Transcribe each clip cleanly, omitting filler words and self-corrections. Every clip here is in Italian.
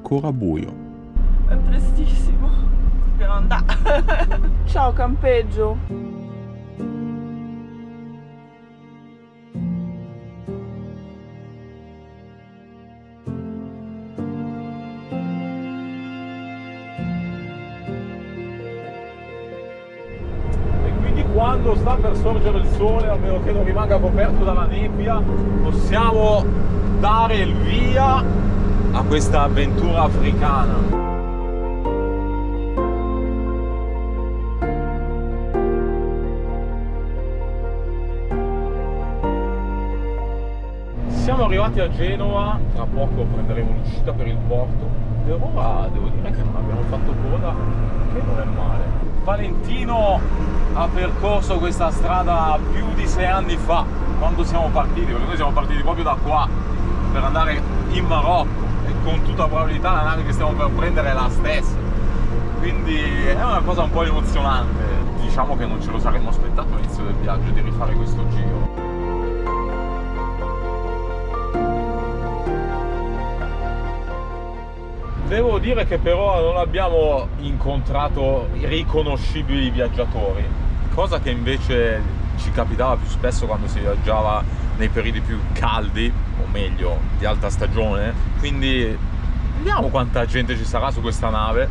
ancora buio. È prestissimo. Dobbiamo andare. Ciao campeggio. Quando sta per sorgere il sole, a meno che non rimanga coperto dalla nebbia, possiamo dare il via a questa avventura africana. Siamo arrivati a Genova, tra poco prenderemo l'uscita per il porto. Per ora devo dire che non abbiamo fatto coda, che non è male. Valentino ha percorso questa strada più di 6 anni fa, quando siamo partiti, perché noi siamo partiti proprio da qua per andare in Marocco e con tutta probabilità la nave che stiamo per prendere è la stessa, quindi è una cosa un po' emozionante. Diciamo che non ce lo saremmo aspettato all'inizio del viaggio di rifare questo giro. Devo dire che per ora non abbiamo incontrato riconoscibili viaggiatori, cosa che invece ci capitava più spesso quando si viaggiava nei periodi più caldi, o meglio, di alta stagione. Quindi vediamo quanta gente ci sarà su questa nave.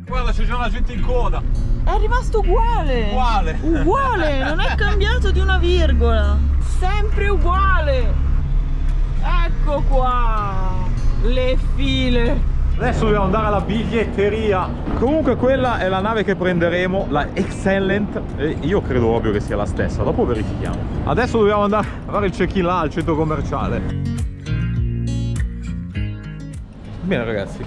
Guarda, c'è già la gente in coda. È rimasto uguale. Uguale, non è cambiato di una virgola. Sempre uguale. Ecco qua le file. Adesso dobbiamo andare alla biglietteria. Comunque quella è la nave che prenderemo, la Excellent, e io credo proprio che sia la stessa, dopo verifichiamo. Adesso dobbiamo andare a fare il check-in là al centro commerciale. Bene ragazzi,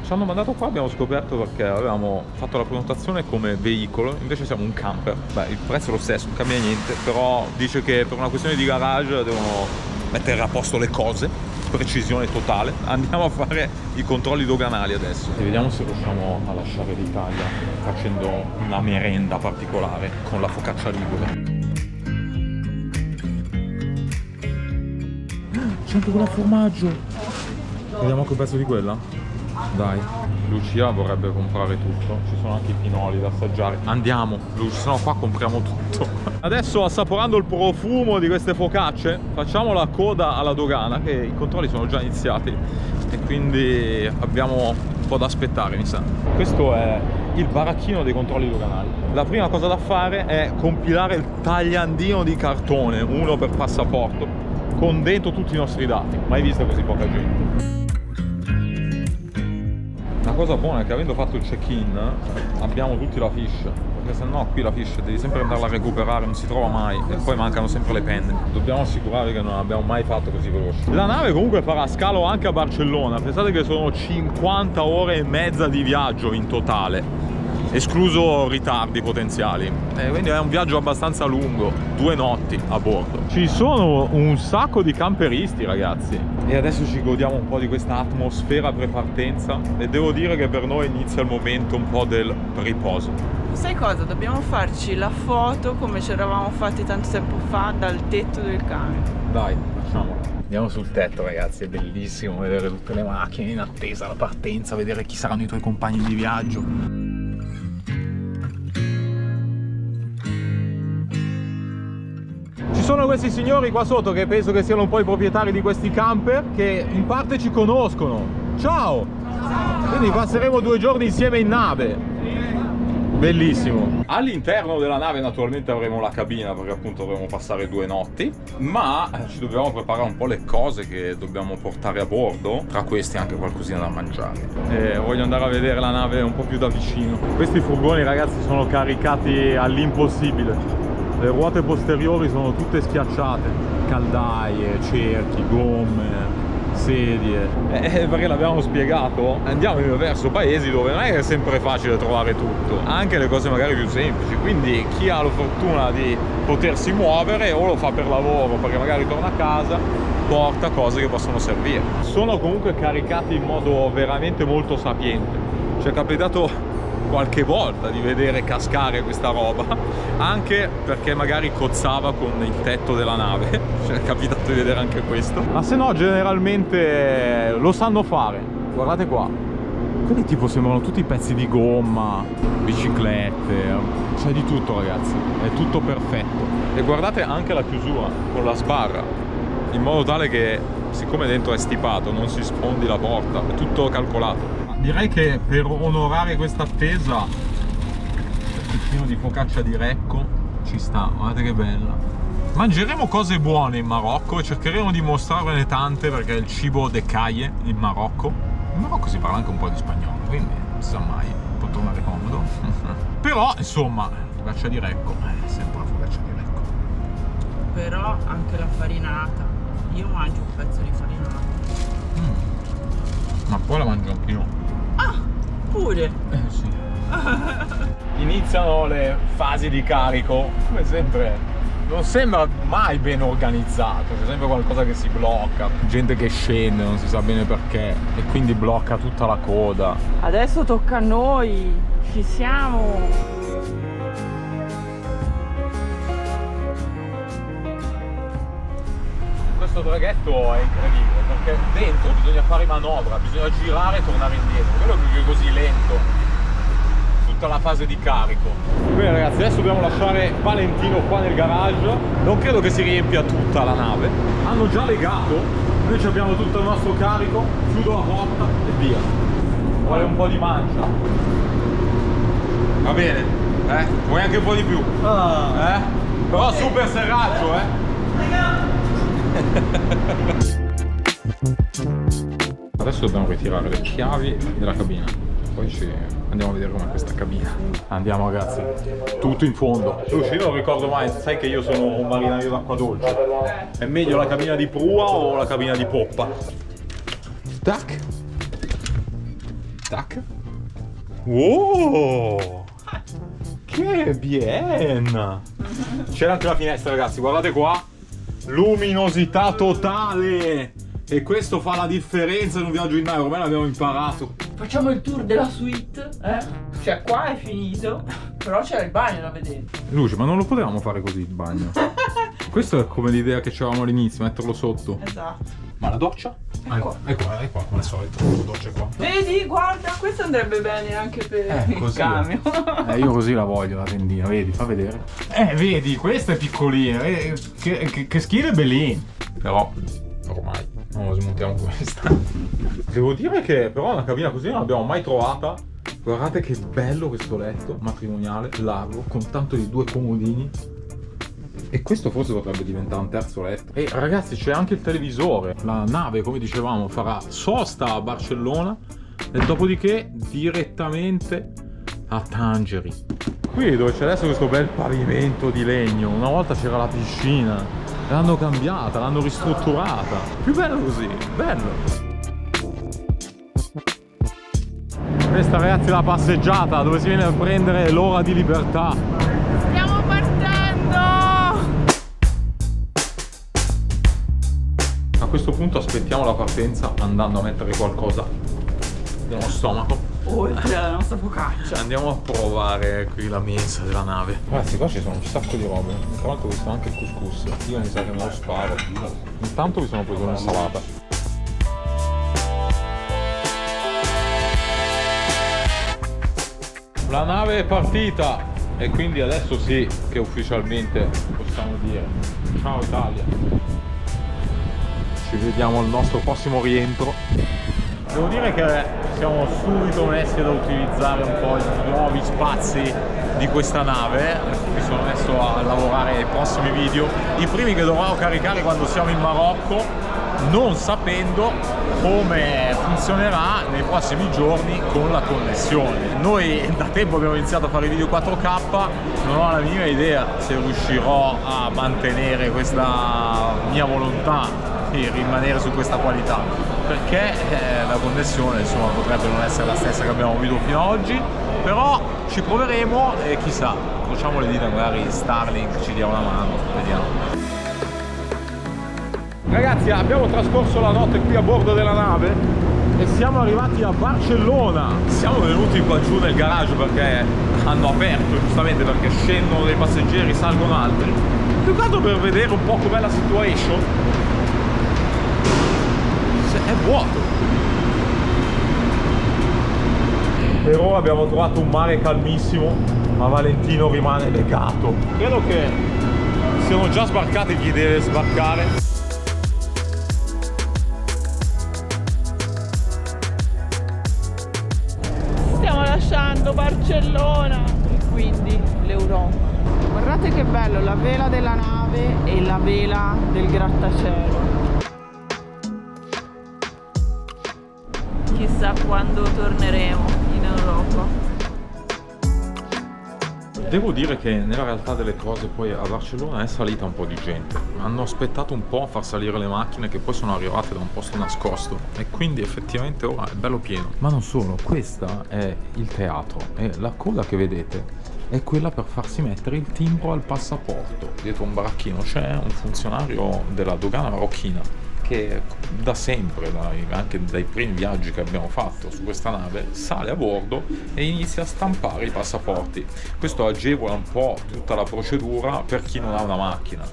ci hanno mandato qua, abbiamo scoperto perché avevamo fatto la prenotazione come veicolo, invece siamo un camper. Beh, il prezzo è lo stesso, non cambia niente, però dice che per una questione di garage devono mettere a posto le cose, precisione totale. Andiamo a fare i controlli doganali adesso e vediamo se riusciamo a lasciare l'Italia facendo una merenda particolare con la focaccia ligure. C'è anche quella formaggio! Vediamo anche un pezzo di quella? Dai, Lucia vorrebbe comprare tutto, ci sono anche i pinoli da assaggiare. Andiamo, Lucia, sennò qua compriamo tutto. Adesso, assaporando il profumo di queste focacce, facciamo la coda alla dogana, che i controlli sono già iniziati e quindi abbiamo un po' da aspettare, mi sa. Questo è il baracchino dei controlli doganali. La prima cosa da fare è compilare il tagliandino di cartone, uno per passaporto, con dentro tutti i nostri dati. Mai vista così poca gente. La cosa buona è che avendo fatto il check-in abbiamo tutti la fish, perché sennò qui la fish devi sempre andarla a recuperare, non si trova mai e poi mancano sempre le penne. Dobbiamo assicurare che non abbiamo mai fatto così veloce. La nave comunque farà scalo anche a Barcellona, pensate che sono 50 ore e mezza di viaggio in totale, escluso ritardi potenziali, quindi è un viaggio abbastanza lungo, 2 notti a bordo. Ci sono un sacco di camperisti ragazzi e adesso ci godiamo un po' di questa atmosfera pre-partenza e devo dire che per noi inizia il momento un po' del riposo. Sai cosa? Dobbiamo farci la foto come ci eravamo fatti tanto tempo fa dal tetto del camion. Dai, facciamola. Andiamo sul tetto ragazzi, è bellissimo vedere tutte le macchine in attesa della partenza, vedere chi saranno i tuoi compagni di viaggio. Ci sono questi signori qua sotto che penso che siano un po' i proprietari di questi camper, che in parte ci conoscono. Ciao! Quindi passeremo 2 giorni insieme in nave. Bellissimo. All'interno della nave naturalmente avremo la cabina, perché appunto dovremo passare 2 notti, ma ci dobbiamo preparare un po' le cose che dobbiamo portare a bordo, tra questi anche qualcosina da mangiare. Voglio andare a vedere la nave un po' più da vicino. Questi furgoni ragazzi sono caricati all'impossibile. Le ruote posteriori sono tutte schiacciate, caldaie, cerchi, gomme, sedie. Perché l'abbiamo spiegato, andiamo verso paesi dove non è sempre facile trovare tutto, anche le cose magari più semplici, quindi chi ha la fortuna di potersi muovere o lo fa per lavoro perché magari torna a casa, porta cose che possono servire. Sono comunque caricati in modo veramente molto sapiente. Ci è capitato qualche volta di vedere cascare questa roba, anche perché magari cozzava con il tetto della nave. Ci è capitato di vedere anche questo, ma se no generalmente lo sanno fare. Guardate qua, quelli tipo sembrano tutti pezzi di gomma, biciclette, c'è di tutto ragazzi, è tutto perfetto. E guardate anche la chiusura con la sbarra, in modo tale che siccome dentro è stipato non si sfondi la porta, è tutto calcolato. Direi che per onorare questa attesa un pezzettino di focaccia di Recco ci sta, guardate che bella. Mangeremo cose buone in Marocco e cercheremo di mostrarvene tante, perché il cibo decaie in Marocco. In Marocco si parla anche un po' di spagnolo, quindi non si sa mai, può tornare comodo. Però insomma, focaccia di Recco è sempre la focaccia di Recco. Però anche la farinata, io mangio un pezzo di farinata. Ma poi la mangio anch'io. Ah, pure? Sì. Iniziano le fasi di carico, come sempre non sembra mai ben organizzato, c'è sempre qualcosa che si blocca, gente che scende, non si sa bene perché, e quindi blocca tutta la coda. Adesso tocca a noi, ci siamo. Questo traghetto è incredibile perché dentro bisogna fare manovra, bisogna girare e tornare indietro, quello che è così lento tutta la fase di carico. Bene ragazzi, adesso dobbiamo lasciare Valentino qua nel garage, non credo che si riempia tutta la nave, hanno già legato, noi abbiamo tutto il nostro carico, chiudo la porta e via. Vuole un po' di mancia, va bene, vuoi anche un po' di più, però super serraggio, Adesso dobbiamo ritirare le chiavi della cabina, poi ci andiamo a vedere com'è questa cabina. Andiamo ragazzi, tutto in fondo. Luci, non ricordo mai, sai che io sono un marinaio d'acqua dolce. È meglio la cabina di prua o la cabina di poppa? Tac. Tac. Wow! Che bien! C'era anche la finestra ragazzi, guardate qua. Luminosità totale! E questo fa la differenza in un viaggio in nave, ormai l'abbiamo imparato. Facciamo il tour della suite, Cioè qua è finito, però c'era il bagno da vedere. Luce, ma non lo potevamo fare così il bagno? Questo è come l'idea che c'avevamo all'inizio, metterlo sotto. Esatto. Ma la doccia? È qua come al solito, la doccia è qua. Vedi, guarda, questo andrebbe bene anche per il così camion. Io così la voglio, la tendina, vedi, fa vedere. Vedi, questa è piccolina, che schile bellina. Però, ormai, non smontiamo questa. Devo dire che però una cabina così non l'abbiamo mai trovata. Guardate che bello questo letto matrimoniale, largo, con tanto di 2 comodini. E questo forse potrebbe diventare un terzo letto. E ragazzi, c'è anche il televisore. La nave, come dicevamo, farà sosta a Barcellona e dopodiché direttamente a Tangeri. Qui dove c'è adesso questo bel pavimento di legno, una volta c'era la piscina, l'hanno cambiata, l'hanno ristrutturata. Più bello così, bello. Questa ragazzi è la passeggiata dove si viene a prendere l'ora di libertà. Stiamo partendo! A questo punto aspettiamo la partenza andando a mettere qualcosa nello stomaco. Oltre alla nostra focaccia. Andiamo a provare qui la mensa della nave. Ragazzi, qua ci sono un sacco di robe. Tra l'altro ho visto anche il couscous. Io mi sa che me lo sparo. Intanto vi sono preso un'insalata. La nave è partita e quindi adesso sì che ufficialmente possiamo dire ciao Italia. Ci vediamo al nostro prossimo rientro. Devo dire che siamo subito messi ad utilizzare un po' i nuovi spazi di questa nave. Mi sono messo a lavorare ai prossimi video, i primi che dovrò caricare quando siamo in Marocco, non sapendo come funzionerà nei prossimi giorni con la connessione. Noi da tempo abbiamo iniziato a fare video 4K, non ho la minima idea se riuscirò a mantenere questa mia volontà di rimanere su questa qualità, perché la connessione insomma potrebbe non essere la stessa che abbiamo avuto fino ad oggi, però ci proveremo e chissà, incrociamo le dita, magari Starlink ci dia una mano, vediamo. Ragazzi, abbiamo trascorso la notte qui a bordo della nave E siamo arrivati a Barcellona. Siamo venuti qua giù nel garage perché hanno aperto, giustamente, perché scendono dei passeggeri, salgono altri. Più che altro per vedere un po' com'è la situation. È vuoto. Per ora abbiamo trovato un mare calmissimo, ma Valentino rimane legato. Credo che siano già sbarcati chi deve sbarcare. Lasciando Barcellona e quindi l'Europa. Guardate che bello, la vela della nave e la vela del grattacielo. Chissà quando torneremo in Europa. Devo dire che nella realtà delle cose poi a Barcellona è salita un po' di gente. Hanno aspettato un po' a far salire le macchine che poi sono arrivate da un posto nascosto e quindi effettivamente ora è bello pieno. Ma non solo, questa è il teatro e la coda che vedete è quella per farsi mettere il timbro al passaporto. Dietro un baracchino c'è un funzionario della dogana marocchina che da sempre, anche dai primi viaggi che abbiamo fatto su questa nave, sale a bordo e inizia a stampare i passaporti. Questo agevola un po' tutta la procedura per chi non ha una macchina.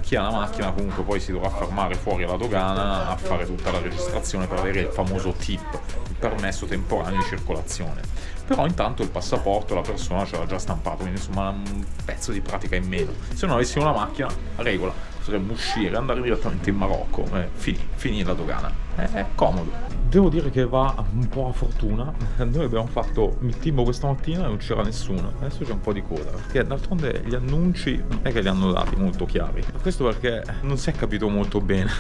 Chi ha una macchina comunque poi si dovrà fermare fuori alla dogana a fare tutta la registrazione per avere il famoso TIP, il permesso temporaneo di circolazione. Però intanto il passaporto la persona ce l'ha già stampato, quindi insomma un pezzo di pratica in meno. Se non avessimo una macchina, regola, potremmo uscire, andare direttamente in Marocco e finì la dogana. È comodo. Devo dire che va un po' a fortuna. Noi abbiamo fatto il timbro questa mattina e non c'era nessuno. Adesso c'è un po' di coda, perché d'altronde gli annunci non è che li hanno dati molto chiari. Questo perché non si è capito molto bene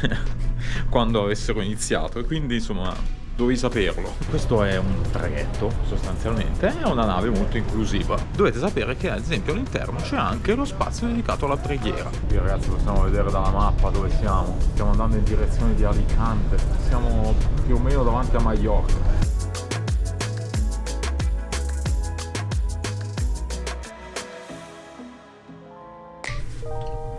quando avessero iniziato e quindi insomma dovevi saperlo. Questo è un traghetto, sostanzialmente, è una nave molto inclusiva. Dovete sapere che ad esempio all'interno c'è anche lo spazio dedicato alla preghiera. Qui ragazzi possiamo vedere dalla mappa dove siamo. Stiamo andando in direzione di Alicante. Siamo più o meno davanti a Maiorca.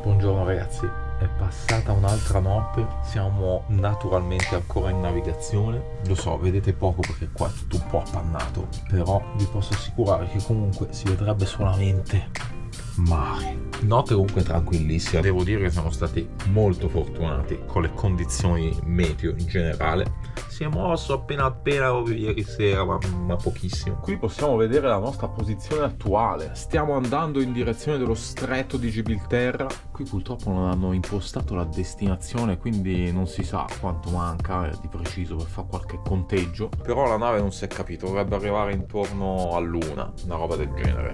Buongiorno ragazzi. È passata un'altra notte, siamo naturalmente ancora in navigazione. Lo so, vedete poco perché qua è tutto un po' appannato, però vi posso assicurare che comunque si vedrebbe solamente mare. Notte comunque tranquillissima. Devo dire che siamo stati molto fortunati con le condizioni meteo in generale. Si è mosso appena ieri sera, ma pochissimo. Qui possiamo vedere la nostra posizione attuale. Stiamo andando in direzione dello stretto di Gibilterra. Qui purtroppo non hanno impostato la destinazione, quindi non si sa quanto manca di preciso per fare qualche conteggio. Però la nave non si è capito, dovrebbe arrivare intorno all'1, una roba del genere.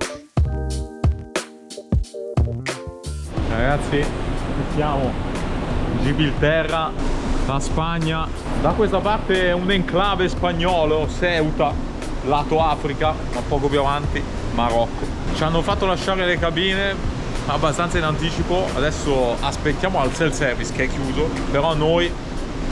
Ragazzi, siamo Gibilterra, la Spagna. Da questa parte è un enclave spagnolo, Ceuta, lato Africa, ma poco più avanti Marocco. Ci hanno fatto lasciare le cabine abbastanza in anticipo, adesso aspettiamo al self-service che è chiuso, però noi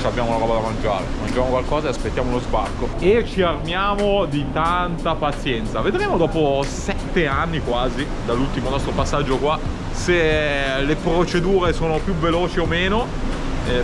abbiamo la roba da mangiare, mangiamo qualcosa e aspettiamo lo sbarco e ci armiamo di tanta pazienza. Vedremo dopo 7 anni quasi dall'ultimo nostro passaggio qua se le procedure sono più veloci o meno,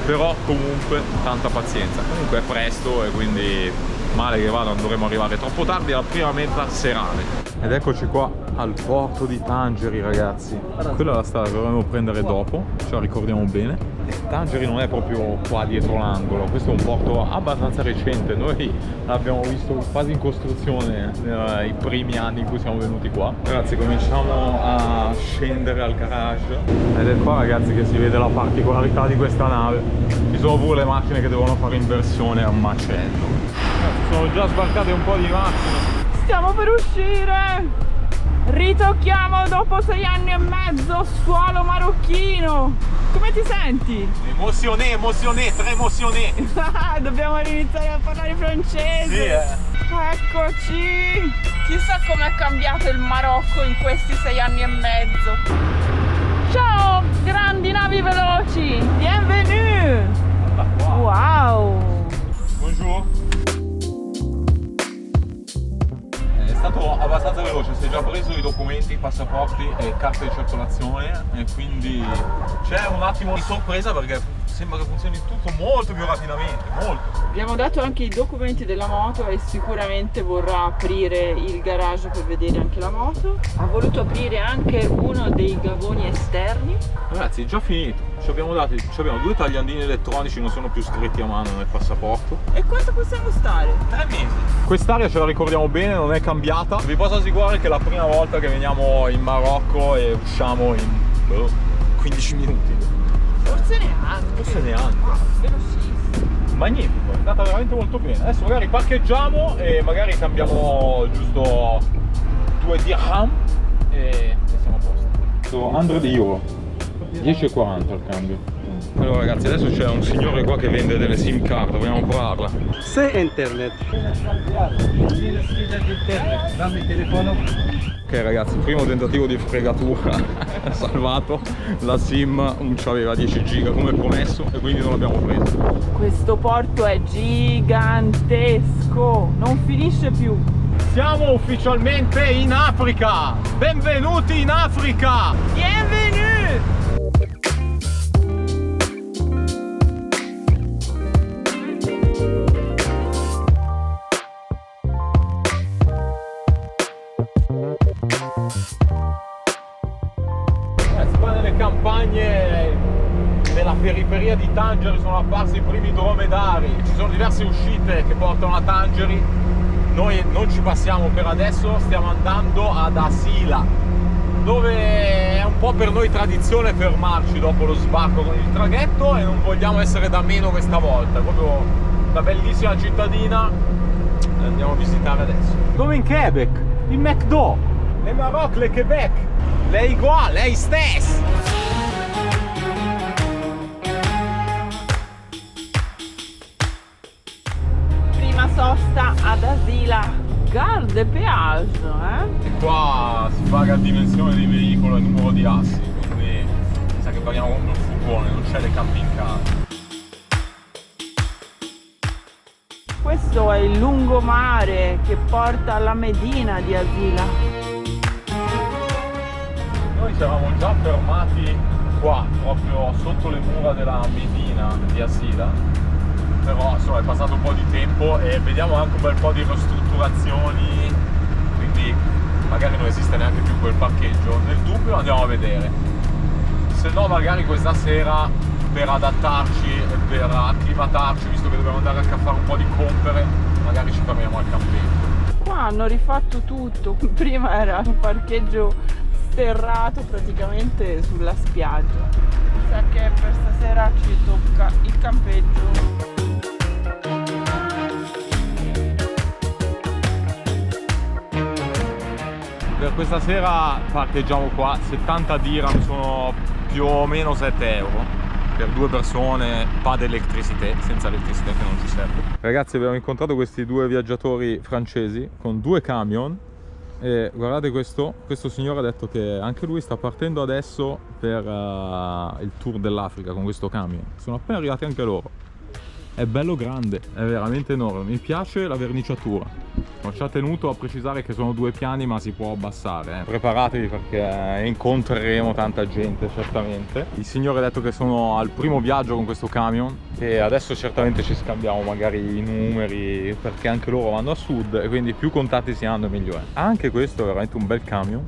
però comunque tanta pazienza. Comunque è presto e quindi male che vada non dovremo arrivare troppo tardi alla prima meta serale. Ed eccoci qua al porto di Tangeri ragazzi. Quella è la strada che dovremmo prendere dopo, ce la ricordiamo bene. E Tangeri non è proprio qua dietro l'angolo, questo è un porto abbastanza recente. Noi l'abbiamo visto quasi in costruzione nei primi anni in cui siamo venuti qua. Ragazzi, cominciamo a scendere al garage ed è qua ragazzi che si vede la particolarità di questa nave. Ci sono pure le macchine che devono fare inversione a macello. Sono già sbarcate un po' di macchine. Stiamo per uscire! Ritocchiamo dopo 6 anni e mezzo suolo marocchino! Come ti senti? Emotioné, très emotioné! Dobbiamo riniziare a parlare francese! Sì, Eccoci! Chissà com'è cambiato il Marocco in questi 6 anni e mezzo! Ciao! Grandi navi veloci! Bienvenue! Wow! Buongiorno! È stato abbastanza veloce, si è già preso i documenti, passaporti e carte di circolazione e quindi c'è un attimo di sorpresa perché sembra che funzioni tutto molto più rapidamente, molto. Abbiamo dato anche i documenti della moto e sicuramente vorrà aprire il garage per vedere anche la moto. Ha voluto aprire anche uno dei gavoni esterni. Ragazzi, è già finito. Ci abbiamo 2 tagliandini elettronici, non sono più scritti a mano nel passaporto. E quanto possiamo stare? 3 mesi. Quest'area ce la ricordiamo bene, non è cambiata. Vi posso assicurare che è la prima volta che veniamo in Marocco e usciamo in 15 minuti. Forse neanche. Forse neanche. Velocissimo. Magnifico, è andata veramente molto bene. Adesso magari parcheggiamo e magari cambiamo giusto 2 dirham e siamo a posto. 100 euro, 10,40 il cambio. Allora ragazzi, adesso c'è un signore qua che vende delle SIM card, vogliamo provarla? Se internet. Dammi telefono. Ok ragazzi, primo tentativo di fregatura, salvato, la SIM non c'aveva 10 giga come promesso e quindi non l'abbiamo preso. Questo porto è gigantesco, non finisce più. Siamo ufficialmente in Africa! Benvenuti in Africa! Bienvenue! Qua nelle campagne della periferia di Tangeri sono apparsi i primi dromedari. Ci sono diverse uscite che portano a Tangeri. Noi non ci passiamo per adesso, stiamo andando ad Asila, dove è un po' per noi tradizione fermarci dopo lo sbarco con il traghetto e non vogliamo essere da meno questa volta. È proprio una bellissima cittadina, la andiamo a visitare adesso. Come in Quebec, in McDo, le Maroc, le Quebec, lei uguale, lei stessa. Prima sosta ad Asila, Garde Peage, E qua si paga a dimensione di veicolo e numero di assi, quindi mi sa che paghiamo come un furgone, non c'è le camping car. Questo è il lungomare che porta alla Medina di Asila. Noi ci eravamo già fermati qua, proprio sotto le mura della Medina di Asila, però insomma è passato un po' di tempo e vediamo anche un bel po' di ristrutturazioni, quindi magari non esiste neanche più quel parcheggio. Nel dubbio andiamo a vedere, se no magari questa sera per adattarci e per acclimatarci, visto che dobbiamo andare a fare un po' di compere, magari ci fermiamo al campeggio. Qua hanno rifatto tutto, prima era un parcheggio sterrato praticamente sulla spiaggia. Mi sa che per stasera ci tocca il campeggio. Per questa sera parcheggiamo qua, 70 dirham sono più o meno 7 euro per 2 persone, pas d'elettricità, senza elettricità che non ci serve. Ragazzi, abbiamo incontrato questi 2 viaggiatori francesi con 2 camion e guardate questo signore ha detto che anche lui sta partendo adesso per il tour dell'Africa con questo camion. Sono appena arrivati anche loro. È bello grande, è veramente enorme, mi piace la verniciatura. Ho già tenuto a precisare che sono 2 piani ma si può abbassare. Preparatevi perché incontreremo tanta gente certamente. Il signore ha detto che sono al primo viaggio con questo camion e adesso certamente ci scambiamo magari i numeri perché anche loro vanno a sud e quindi più contatti si hanno meglio è. Anche questo è veramente un bel camion.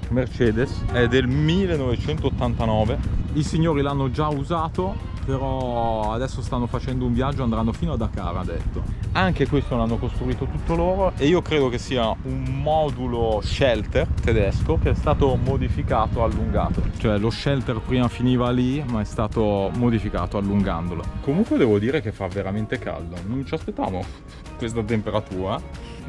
Mercedes, è del 1989. I signori l'hanno già usato, però adesso stanno facendo un viaggio, andranno fino a Dakar, ha detto. Anche questo l'hanno costruito tutto loro e io credo che sia un modulo shelter tedesco che è stato modificato, allungato. Cioè lo shelter prima finiva lì ma è stato modificato allungandolo. Comunque devo dire che fa veramente caldo, non ci aspettavamo questa temperatura.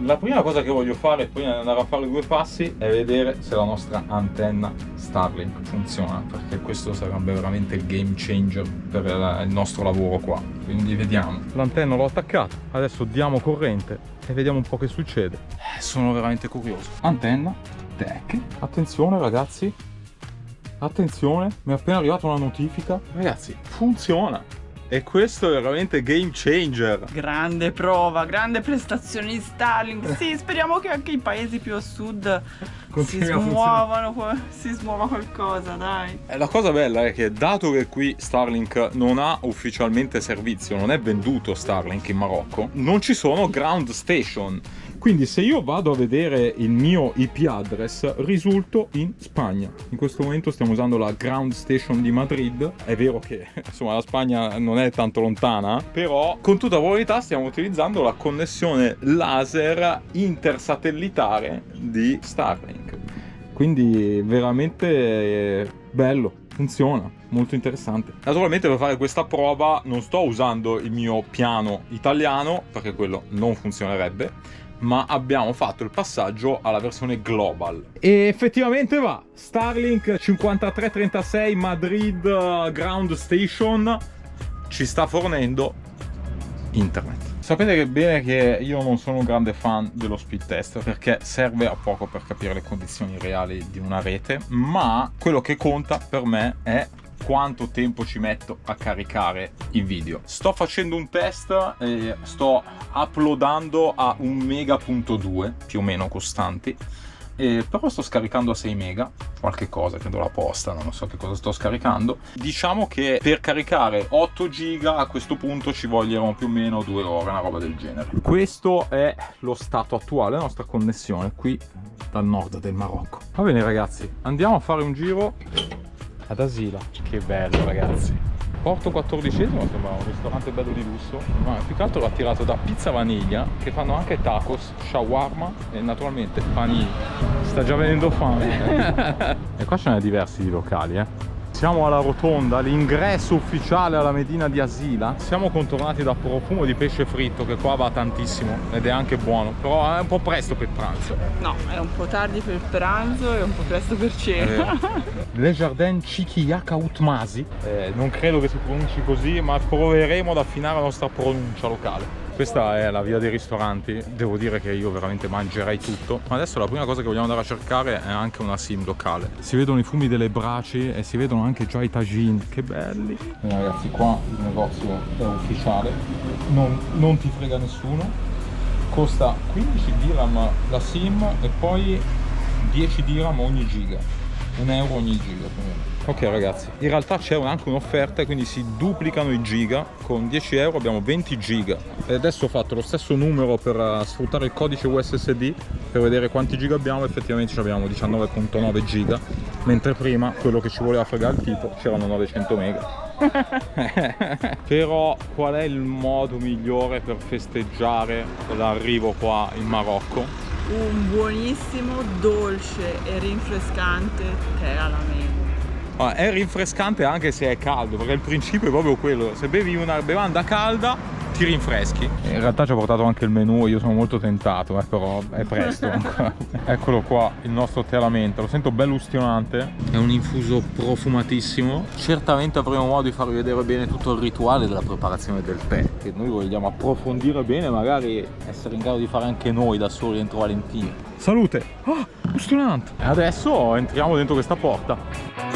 La prima cosa che voglio fare prima di andare a fare 2 passi è vedere se la nostra antenna Starlink funziona, perché questo sarebbe veramente il game changer per il nostro lavoro qua. Quindi vediamo. L'antenna l'ho attaccata, adesso diamo corrente e vediamo un po' che succede. Sono veramente curioso. Antenna, tech. Attenzione ragazzi, attenzione, mi è appena arrivata una notifica. Ragazzi, funziona! E questo è veramente game changer. Grande prova, grande prestazione di Starlink. Sì, speriamo che anche i paesi più a sud continui si a funzionare. smuovano, si smuova qualcosa, dai. La cosa bella è che dato che qui Starlink non ha ufficialmente servizio, non è venduto Starlink in Marocco, non ci sono ground station. Quindi se io vado a vedere il mio IP address risulto in Spagna. In questo momento stiamo usando la ground station di Madrid. È vero che insomma la Spagna non è tanto lontana, però con tutta probabilità stiamo utilizzando la connessione laser intersatellitare di Starlink. Quindi veramente bello, funziona, molto interessante. Naturalmente per fare questa prova non sto usando il mio piano italiano, perché quello non funzionerebbe, ma abbiamo fatto il passaggio alla versione global. E effettivamente va. Starlink 5336 Madrid Ground Station ci sta fornendo internet. Sapete che bene che io non sono un grande fan dello speed test, perché serve a poco per capire le condizioni reali di una rete, ma quello che conta per me è quanto tempo ci metto a caricare i video. Sto facendo un test e sto uploadando a 1,2 mega più o meno costanti, però sto scaricando a 6 mega qualche cosa, credo la posta, non so che cosa sto scaricando. Diciamo che per caricare 8 giga a questo punto ci vogliono più o meno 2 ore, una roba del genere. Questo è lo stato attuale della nostra connessione qui dal nord del Marocco. Va bene ragazzi, andiamo a fare un giro ad Asila. Che bello ragazzi. Porto 14esimo, sembra un ristorante bello di lusso, ma più che altro l'ho attirato da Pizza Vaniglia, che fanno anche tacos, shawarma e naturalmente panini. Sta già venendo fame. E qua ce n'è diversi di locali, Siamo alla rotonda, l'ingresso ufficiale alla Medina di Asila. Siamo contornati da profumo di pesce fritto, che qua va tantissimo ed è anche buono, però è un po' presto per pranzo. No, è un po' tardi per pranzo e un po' presto per cena. Le Jardin Chikiyaka Utmasi, non credo che si pronunci così, ma proveremo ad affinare la nostra pronuncia locale. Questa è la via dei ristoranti, devo dire che io veramente mangerei tutto, ma adesso la prima cosa che vogliamo andare a cercare è anche una sim locale. Si vedono i fumi delle braci e si vedono anche già i tagine, che belli! Ragazzi, qua il negozio è ufficiale, non ti frega nessuno, costa 15 dirham la sim e poi 10 dirham ogni giga, 1 euro ogni giga più o meno. Ok ragazzi, in realtà c'è anche un'offerta, quindi si duplicano i giga, con 10 euro abbiamo 20 giga. E adesso ho fatto lo stesso numero per sfruttare il codice USSD per vedere quanti giga abbiamo. Effettivamente abbiamo 19,9 giga, mentre prima quello che ci voleva fregare il tipo c'erano 900 mega. Però qual è il modo migliore per festeggiare l'arrivo qua in Marocco? Un buonissimo, dolce e rinfrescante tè alla mela. È rinfrescante anche se è caldo, perché il principio è proprio quello: se bevi una bevanda calda ti rinfreschi. In realtà ci ha portato anche il menù, io sono molto tentato, però è presto ancora. Eccolo qua, il nostro tè alla menta, lo sento bello ustionante, è un infuso profumatissimo. Certamente avremo modo di farvi vedere bene tutto il rituale della preparazione del tè, che noi vogliamo approfondire bene, magari essere in grado di fare anche noi da soli dentro Valentino. Salute! Ah, ustionante! E adesso entriamo dentro questa porta.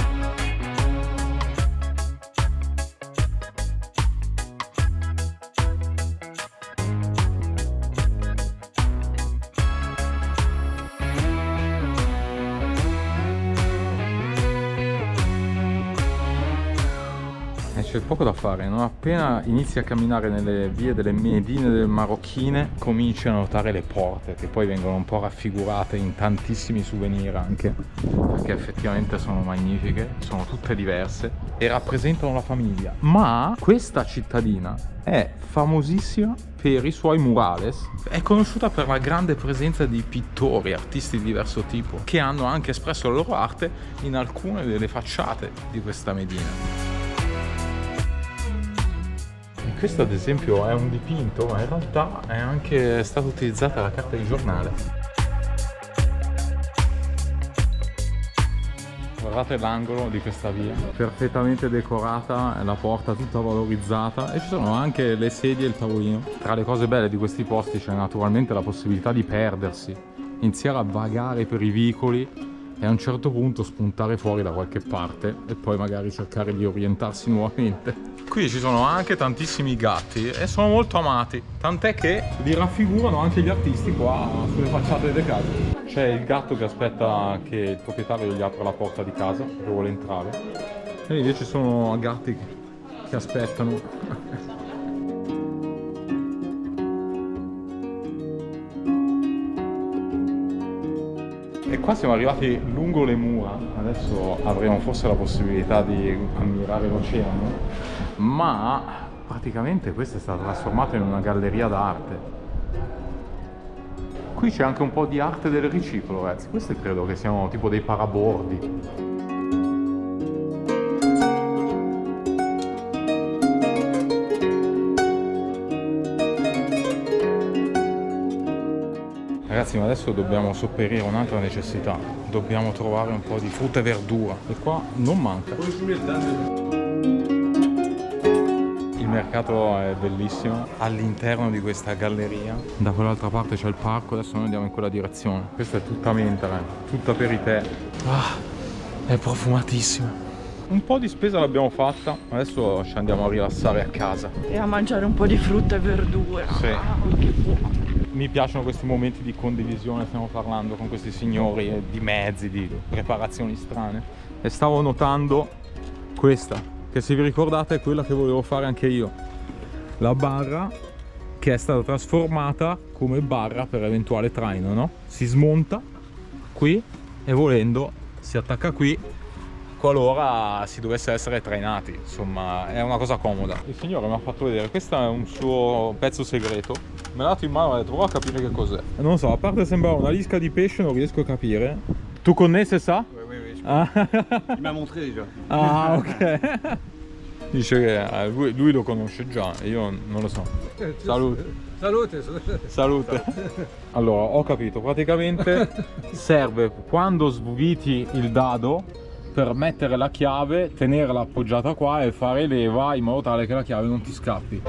C'è poco da fare, non appena inizi a camminare nelle vie delle Medine del Marocchine cominci a notare le porte, che poi vengono un po' raffigurate in tantissimi souvenir anche, perché effettivamente sono magnifiche, sono tutte diverse e rappresentano la famiglia. Ma questa cittadina è famosissima per i suoi murales, è conosciuta per la grande presenza di pittori, artisti di diverso tipo, che hanno anche espresso la loro arte in alcune delle facciate di questa Medina. Questo ad esempio è un dipinto, ma in realtà è anche stata utilizzata la carta di giornale. Guardate l'angolo di questa via, perfettamente decorata, la porta tutta valorizzata e ci sono anche le sedie e il tavolino. Tra le cose belle di questi posti c'è naturalmente la possibilità di perdersi, iniziare a vagare per i vicoli e a un certo punto spuntare fuori da qualche parte e poi magari cercare di orientarsi nuovamente. Qui ci sono anche tantissimi gatti e sono molto amati, tant'è che li raffigurano anche gli artisti qua sulle facciate delle case. C'è il gatto che aspetta che il proprietario gli apra la porta di casa, che vuole entrare, e invece ci sono gatti che aspettano. E qua siamo arrivati lungo le mura, adesso avremo forse la possibilità di ammirare l'oceano, ma praticamente questa è stata trasformata in una galleria d'arte. Qui c'è anche un po' di arte del riciclo, ragazzi, questi credo che siano tipo dei parabordi. Ragazzi, ma adesso dobbiamo sopperire un'altra necessità, dobbiamo trovare un po' di frutta e verdura e qua non manca. Il mercato è bellissimo, all'interno di questa galleria, da quell'altra parte c'è il parco, adesso noi andiamo in quella direzione. Questa è tutta menta, tutta per i tè. È profumatissima. Un po' di spesa l'abbiamo fatta, adesso ci andiamo a rilassare a casa e a mangiare un po' di frutta e verdura. Sì. Che buono. Mi piacciono questi momenti di condivisione, stiamo parlando con questi signori di mezzi, di preparazioni strane. E stavo notando questa, che se vi ricordate è quella che volevo fare anche io. La barra che è stata trasformata come barra per eventuale traino, no? Si smonta qui e volendo si attacca qui qualora si dovesse essere trainati. Insomma, è una cosa comoda. Il signore mi ha fatto vedere, questo è un suo pezzo segreto. Me l'ha dato in mano e ho detto, prova a capire che cos'è. Non so, a parte sembrava una lisca di pesce, non riesco a capire. Tu connais ça? Oui, oui, Ah. il m'a montré déjà. Ah, ok. Dice che lui lo conosce già e io non lo so. Salute. Salute. Salute. Allora, ho capito, praticamente serve quando sviti il dado per mettere la chiave, tenerla appoggiata qua e fare leva in modo tale che la chiave non ti scappi.